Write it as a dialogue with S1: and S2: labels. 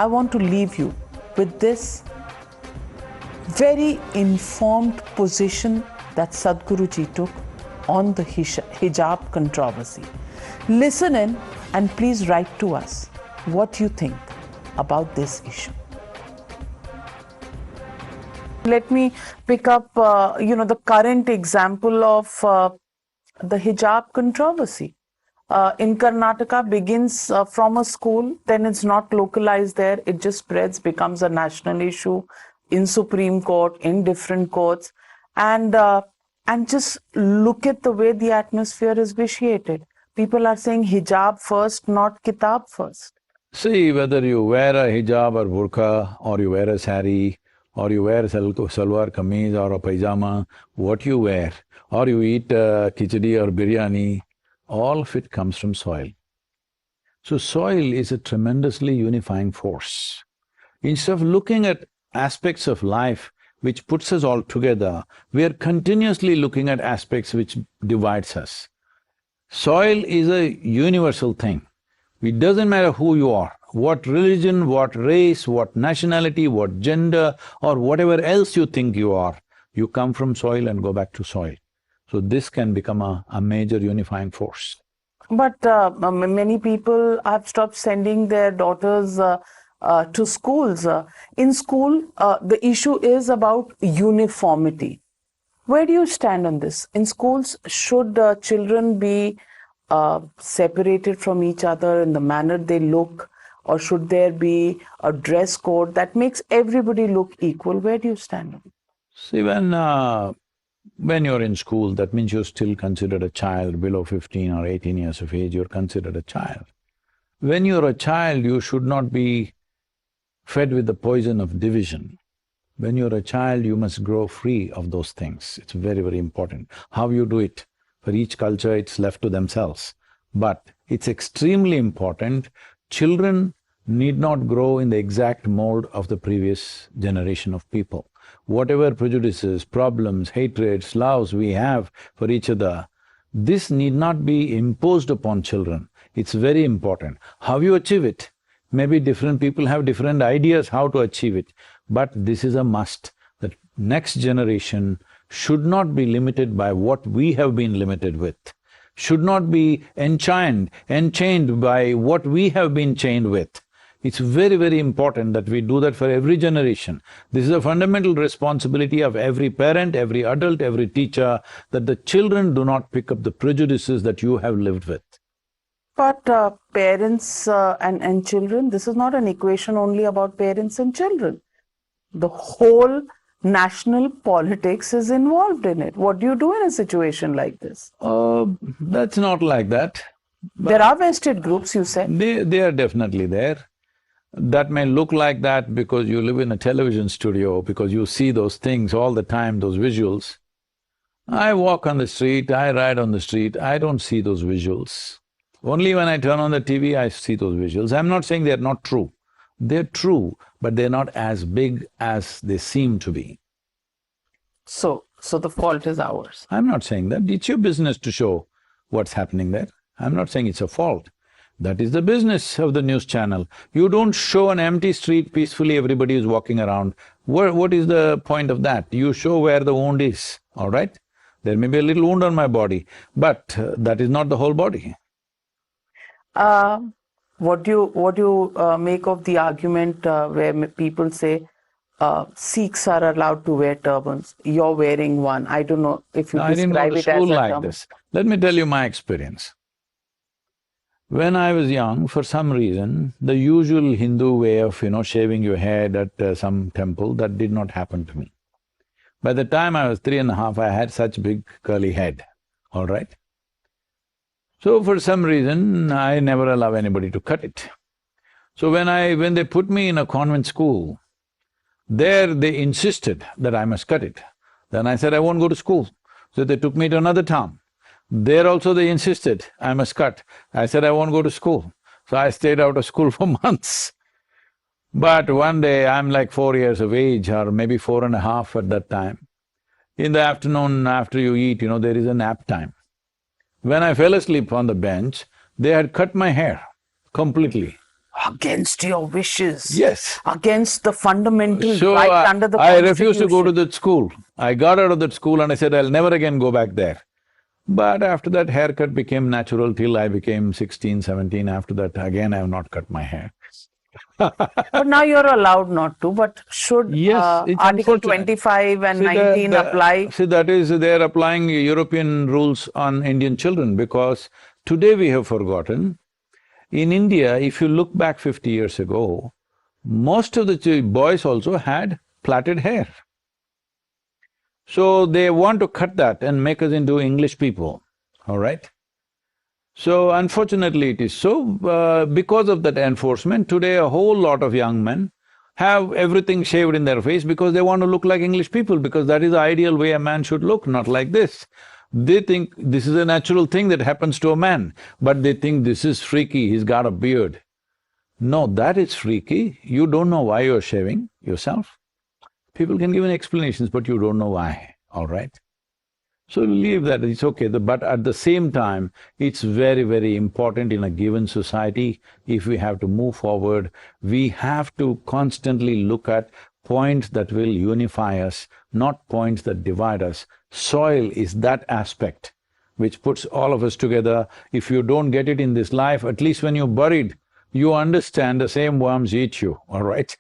S1: I want to leave you with this very informed position that Sadhguru Ji took on the hijab controversy. Listen in and please write to us what you think about this issue. Let me pick up, the current example of the hijab controversy. In Karnataka begins from a school, then it's not localized there, it just spreads, becomes a national issue in Supreme Court, in different courts, and just look at the way the atmosphere is vitiated. People are saying hijab first, not kitab first.
S2: See, whether you wear a hijab or burqa, or you wear a sari, or you wear salwar kameez or a pajama, what you wear, or you eat khichdi or biryani, all of it comes from soil. So soil is a tremendously unifying force. Instead of looking at aspects of life which puts us all together, we are continuously looking at aspects which divides us. Soil is a universal thing. It doesn't matter who you are, what religion, what race, what nationality, what gender, or whatever else you think you are, you come from soil and go back to soil. So this can become a major unifying force.
S1: But many people have stopped sending their daughters to schools. In school, the issue is about uniformity. Where do you stand on this? In schools, should children be separated from each other in the manner they look, or should there be a dress code that makes everybody look equal? Where do you stand on it?
S2: See, when you're in school, that means you're still considered a child. Below 15 or 18 years of age, you're considered a child. When you're a child, you should not be fed with the poison of division. When you're a child, you must grow free of those things. It's very, very important. How you do it, for each culture it's left to themselves. But it's extremely important, children need not grow in the exact mold of the previous generation of people. Whatever prejudices, problems, hatreds, loves we have for each other, this need not be imposed upon children. It's very important. How you achieve it, maybe different people have different ideas how to achieve it, but this is a must, that next generation should not be limited by what we have been limited with, should not be enchained by what we have been chained with. It's very, very important that we do that for every generation. This is a fundamental responsibility of every parent, every adult, every teacher, that the children do not pick up the prejudices that you have lived with.
S1: But parents and children, this is not an equation only about parents and children. The whole national politics is involved in it. What do you do in a situation like this?
S2: That's not like that.
S1: There are vested groups, you said.
S2: They are definitely there. That may look like that because you live in a television studio, because you see those things all the time, those visuals. I walk on the street, I ride on the street, I don't see those visuals. Only when I turn on the TV, I see those visuals. I'm not saying they're not true. They're true, but they're not as big as they seem to be.
S1: So the fault is ours.
S2: I'm not saying that. It's your business to show what's happening there. I'm not saying it's a fault. That is the business of the news channel. You don't show an empty street peacefully, everybody is walking around. What is the point of that? You show where the wound is, all right? There may be a little wound on my body, but that is not the whole body.
S1: What do you make of the argument where people say Sikhs are allowed to wear turbans? You're wearing one. I don't know if you describe it as a turban.
S2: I didn't go to school like this. Let me tell you my experience. When I was young, for some reason, the usual Hindu way of, shaving your head at some temple, that did not happen to me. By the time I was 3.5, I had such big curly head, all right? So for some reason, I never allow anybody to cut it. So when they put me in a convent school, there they insisted that I must cut it. Then I said, I won't go to school. So they took me to another town. There also they insisted, I must cut. I said, I won't go to school. So I stayed out of school for months. But one day, I'm like 4 years of age, or maybe 4.5 at that time. In the afternoon, after you eat, there is a nap time. When I fell asleep on the bench, they had cut my hair completely.
S1: against your wishes,
S2: Yes.
S1: against the fundamental
S2: So
S1: right under the
S2: I refused to go to
S1: Constitution.
S2: that school. I got out of that school and I said, I'll never again go back there. But after that, haircut became natural till I became 16, 17. After that, again I have not cut my hair.
S1: But now you're allowed not to, but should
S2: Yes, it's
S1: Article
S2: unfortunate.
S1: 25 and
S2: See,
S1: 19 apply?
S2: see, that is, they're applying European rules on Indian children because today we have forgotten, in India, if you look back 50 years ago, most of the boys also had plaited hair. So they want to cut that and make us into English people, all right? So unfortunately it is so, because of that enforcement, today a whole lot of young men have everything shaved in their face because they want to look like English people, because that is the ideal way a man should look, not like this. They think this is a natural thing that happens to a man, but they think this is freaky, he's got a beard. No, that is freaky. You don't know why you're shaving yourself. People can give an explanations, but you don't know why, all right? So leave that, it's okay, but at the same time, it's very, very important in a given society, if we have to move forward, we have to constantly look at points that will unify us, not points that divide us. Soil is that aspect which puts all of us together. If you don't get it in this life, at least when you're buried, you understand the same worms eat you, all right?